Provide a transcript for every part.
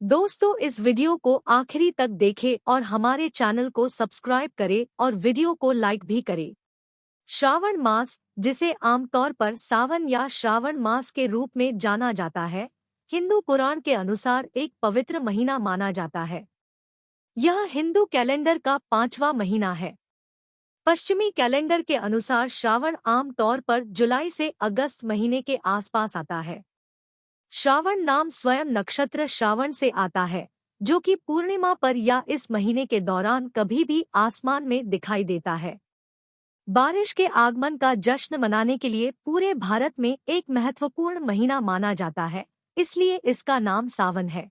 दोस्तों, इस वीडियो को आखिरी तक देखें और हमारे चैनल को सब्सक्राइब करें और वीडियो को लाइक भी करें। श्रावण मास, जिसे आमतौर पर सावन या श्रावण मास के रूप में जाना जाता है, हिंदू पुराण के अनुसार एक पवित्र महीना माना जाता है। यह हिंदू कैलेंडर का 5वां महीना है। पश्चिमी कैलेंडर के अनुसार श्रावण आमतौर पर जुलाई से अगस्त महीने के आसपास आता है। श्रावण नाम स्वयं नक्षत्र श्रावण से आता है, जो कि पूर्णिमा पर या इस महीने के दौरान कभी भी आसमान में दिखाई देता है। बारिश के आगमन का जश्न मनाने के लिए पूरे भारत में एक महत्वपूर्ण महीना माना जाता है, इसलिए इसका नाम सावन है।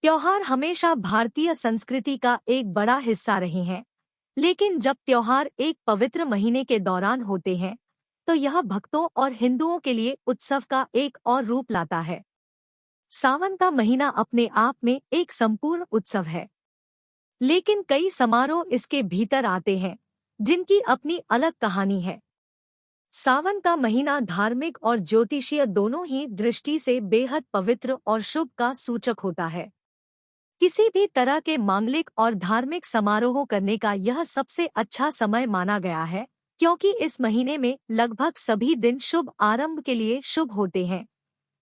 त्योहार हमेशा भारतीय संस्कृति का एक बड़ा हिस्सा रहे हैं, लेकिन जब त्योहार एक पवित्र महीने के दौरान होते हैं, तो यह भक्तों और हिंदुओं के लिए उत्सव का एक और रूप लाता है। सावन का महीना अपने आप में एक संपूर्ण उत्सव है, लेकिन कई समारोह इसके भीतर आते हैं, जिनकी अपनी अलग कहानी है। सावन का महीना धार्मिक और ज्योतिषीय दोनों ही दृष्टि से बेहद पवित्र और शुभ का सूचक होता है। किसी भी तरह के मांगलिक और धार्मिक समारोह करने का यह सबसे अच्छा समय माना गया है, क्योंकि इस महीने में लगभग सभी दिन शुभ आरंभ के लिए शुभ होते हैं,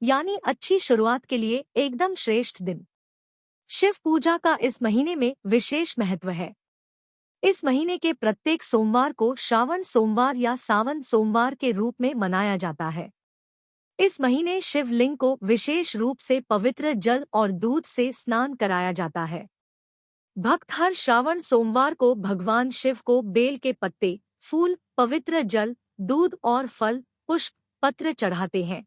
यानी अच्छी शुरुआत के लिए एकदम श्रेष्ठ दिन। शिव पूजा का इस महीने में विशेष महत्व है। इस महीने के प्रत्येक सोमवार को श्रावण सोमवार या सावन सोमवार के रूप में मनाया जाता है। इस महीने शिवलिंग को विशेष रूप से पवित्र जल और दूध से स्नान कराया जाता है। भक्त हर श्रावण सोमवार को भगवान शिव को बेल के पत्ते, फूल, पवित्र जल, दूध और फल, पुष्प, पत्र चढ़ाते हैं।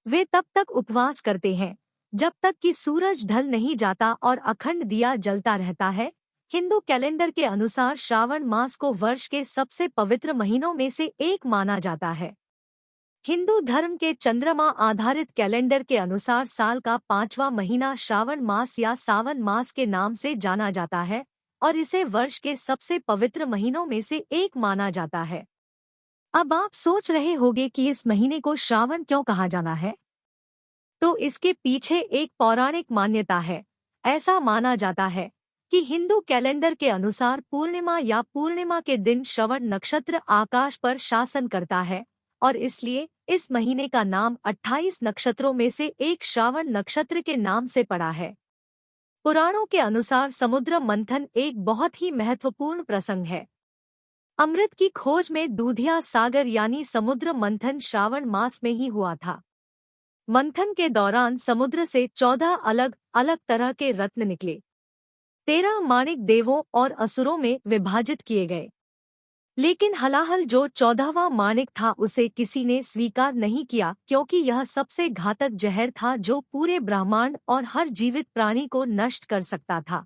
वे तब तक उपवास करते हैं जब तक कि सूरज ढल नहीं जाता और अखंड दिया जलता रहता है। हिंदू कैलेंडर के अनुसार श्रावण मास को वर्ष के सबसे पवित्र महीनों में से एक माना जाता है। हिंदू धर्म के चंद्रमा आधारित कैलेंडर के अनुसार साल का 5वां महीना श्रावण मास या सावन मास के नाम से जाना जाता है और इसे वर्ष के सबसे पवित्र महीनों में से एक माना जाता है। अब आप सोच रहे होंगे कि इस महीने को श्रावण क्यों कहा जाना है? तो इसके पीछे एक पौराणिक मान्यता है। ऐसा माना जाता है कि हिंदू कैलेंडर के अनुसार पूर्णिमा या पूर्णिमा के दिन श्रवण नक्षत्र आकाश पर शासन करता है और इसलिए इस महीने का नाम 28 नक्षत्रों में से एक श्रावण नक्षत्र के नाम से पड़ा है। पुराणों के अनुसार समुद्र मंथन एक बहुत ही महत्वपूर्ण प्रसंग है। अमृत की खोज में दूधिया सागर यानी समुद्र मंथन श्रावण मास में ही हुआ था। मंथन के दौरान समुद्र से 14 अलग अलग तरह के रत्न निकले। 13 माणिक देवों और असुरों में विभाजित किए गए, लेकिन हलाहल जो 14वां माणिक था उसे किसी ने स्वीकार नहीं किया, क्योंकि यह सबसे घातक जहर था जो पूरे ब्रह्मांड और हर जीवित प्राणी को नष्ट कर सकता था।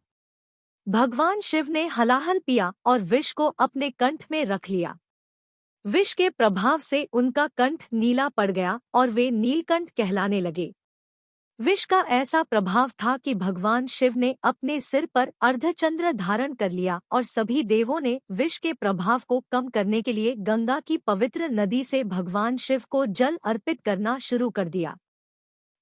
भगवान शिव ने हलाहल पिया और विष को अपने कंठ में रख लिया। विष के प्रभाव से उनका कंठ नीला पड़ गया और वे नीलकंठ कहलाने लगे। विष का ऐसा प्रभाव था कि भगवान शिव ने अपने सिर पर अर्धचंद्र धारण कर लिया और सभी देवों ने विष के प्रभाव को कम करने के लिए गंगा की पवित्र नदी से भगवान शिव को जल अर्पित करना शुरू कर दिया।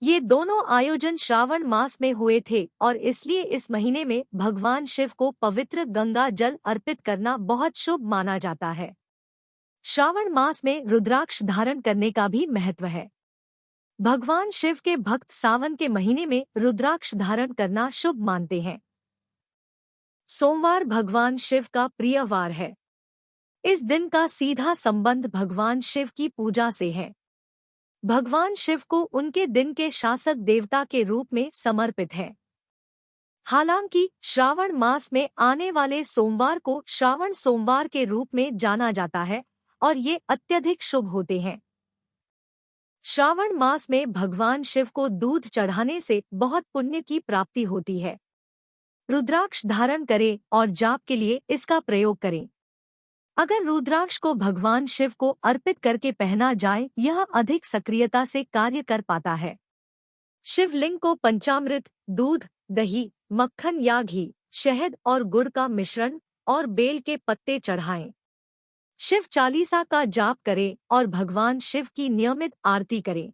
ये दोनों आयोजन श्रावण मास में हुए थे और इसलिए इस महीने में भगवान शिव को पवित्र गंगा जल अर्पित करना बहुत शुभ माना जाता है। श्रावण मास में रुद्राक्ष धारण करने का भी महत्व है। भगवान शिव के भक्त सावन के महीने में रुद्राक्ष धारण करना शुभ मानते हैं। सोमवार भगवान शिव का प्रिय वार है। इस दिन का सीधा संबंध भगवान शिव की पूजा से है। भगवान शिव को उनके दिन के शासक देवता के रूप में समर्पित है। हालांकि श्रावण मास में आने वाले सोमवार को श्रावण सोमवार के रूप में जाना जाता है और ये अत्यधिक शुभ होते हैं। श्रावण मास में भगवान शिव को दूध चढ़ाने से बहुत पुण्य की प्राप्ति होती है। रुद्राक्ष धारण करें और जाप के लिए इसका प्रयोग करें। अगर रुद्राक्ष को भगवान शिव को अर्पित करके पहना जाए, यह अधिक सक्रियता से कार्य कर पाता है। शिवलिंग को पंचामृत, दूध, दही, मक्खन या घी, शहद और गुड़ का मिश्रण और बेल के पत्ते चढ़ाएं। शिव चालीसा का जाप करें और भगवान शिव की नियमित आरती करें।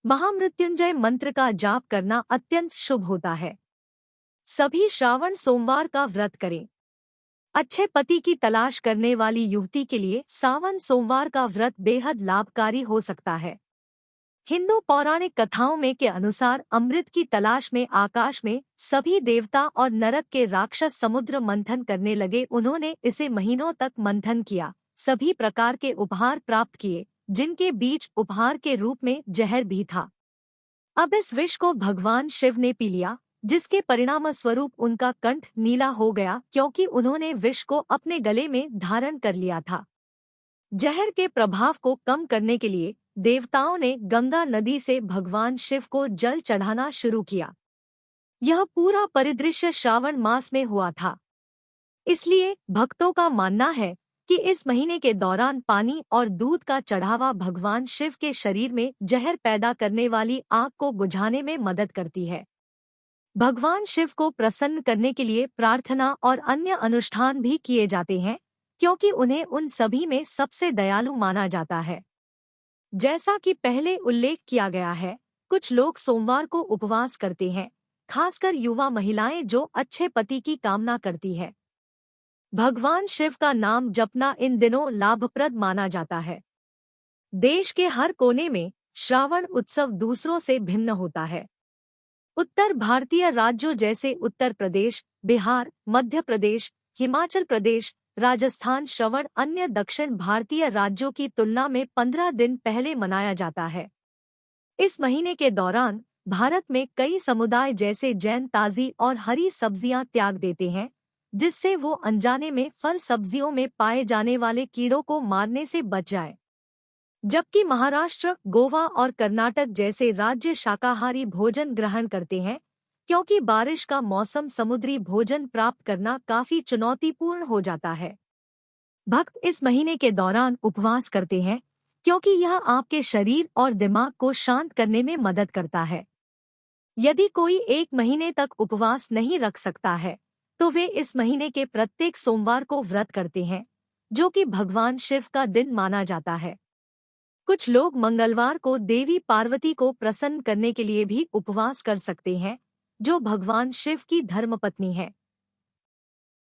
महामृत्युंजय मंत्र का जाप करना अत्यंत शुभ होता है। सभी श्रावण सोमवार का व्रत करें। अच्छे पति की तलाश करने वाली युवती के लिए सावन सोमवार का व्रत बेहद लाभकारी हो सकता है। हिंदू पौराणिक कथाओं में के अनुसार अमृत की तलाश में आकाश में सभी देवता और नरक के राक्षस समुद्र मंथन करने लगे। उन्होंने इसे महीनों तक मंथन किया, सभी प्रकार के उपहार प्राप्त किए, जिनके बीच उपहार के रूप में जहर भी था। अब इस विष को भगवान शिव ने पी लिया, जिसके परिणाम स्वरूप उनका कंठ नीला हो गया, क्योंकि उन्होंने विष को अपने गले में धारण कर लिया था। जहर के प्रभाव को कम करने के लिए देवताओं ने गंगा नदी से भगवान शिव को जल चढ़ाना शुरू किया। यह पूरा परिदृश्य श्रावण मास में हुआ था। इसलिए भक्तों का मानना है कि इस महीने के दौरान पानी और दूध का चढ़ावा भगवान शिव के शरीर में जहर पैदा करने वाली आग को बुझाने में मदद करती है। भगवान शिव को प्रसन्न करने के लिए प्रार्थना और अन्य अनुष्ठान भी किए जाते हैं, क्योंकि उन्हें उन सभी में सबसे दयालु माना जाता है। जैसा कि पहले उल्लेख किया गया है, कुछ लोग सोमवार को उपवास करते हैं, खासकर युवा महिलाएं जो अच्छे पति की कामना करती है। भगवान शिव का नाम जपना इन दिनों लाभप्रद माना जाता है। देश के हर कोने में श्रावण उत्सव दूसरों से भिन्न होता है। उत्तर भारतीय राज्यों जैसे उत्तर प्रदेश, बिहार, मध्य प्रदेश, हिमाचल प्रदेश, राजस्थान श्रावण अन्य दक्षिण भारतीय राज्यों की तुलना में 15 दिन पहले मनाया जाता है। इस महीने के दौरान भारत में कई समुदाय जैसे जैन ताजी और हरी सब्जियां त्याग देते हैं, जिससे वो अनजाने में फल सब्जियों में पाए जाने वाले कीड़ों को मारने से बच जाए। जबकि महाराष्ट्र, गोवा और कर्नाटक जैसे राज्य शाकाहारी भोजन ग्रहण करते हैं, क्योंकि बारिश का मौसम समुद्री भोजन प्राप्त करना काफी चुनौतीपूर्ण हो जाता है। भक्त इस महीने के दौरान उपवास करते हैं, क्योंकि यह आपके शरीर और दिमाग को शांत करने में मदद करता है। यदि कोई एक महीने तक उपवास नहीं रख सकता है, तो वे इस महीने के प्रत्येक सोमवार को व्रत करते हैं, जो कि भगवान शिव का दिन माना जाता है। कुछ लोग मंगलवार को देवी पार्वती को प्रसन्न करने के लिए भी उपवास कर सकते हैं, जो भगवान शिव की धर्मपत्नी है।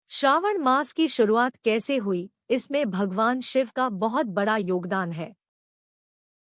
श्रावण मास की शुरुआत कैसे हुई, इसमें भगवान शिव का बहुत बड़ा योगदान है।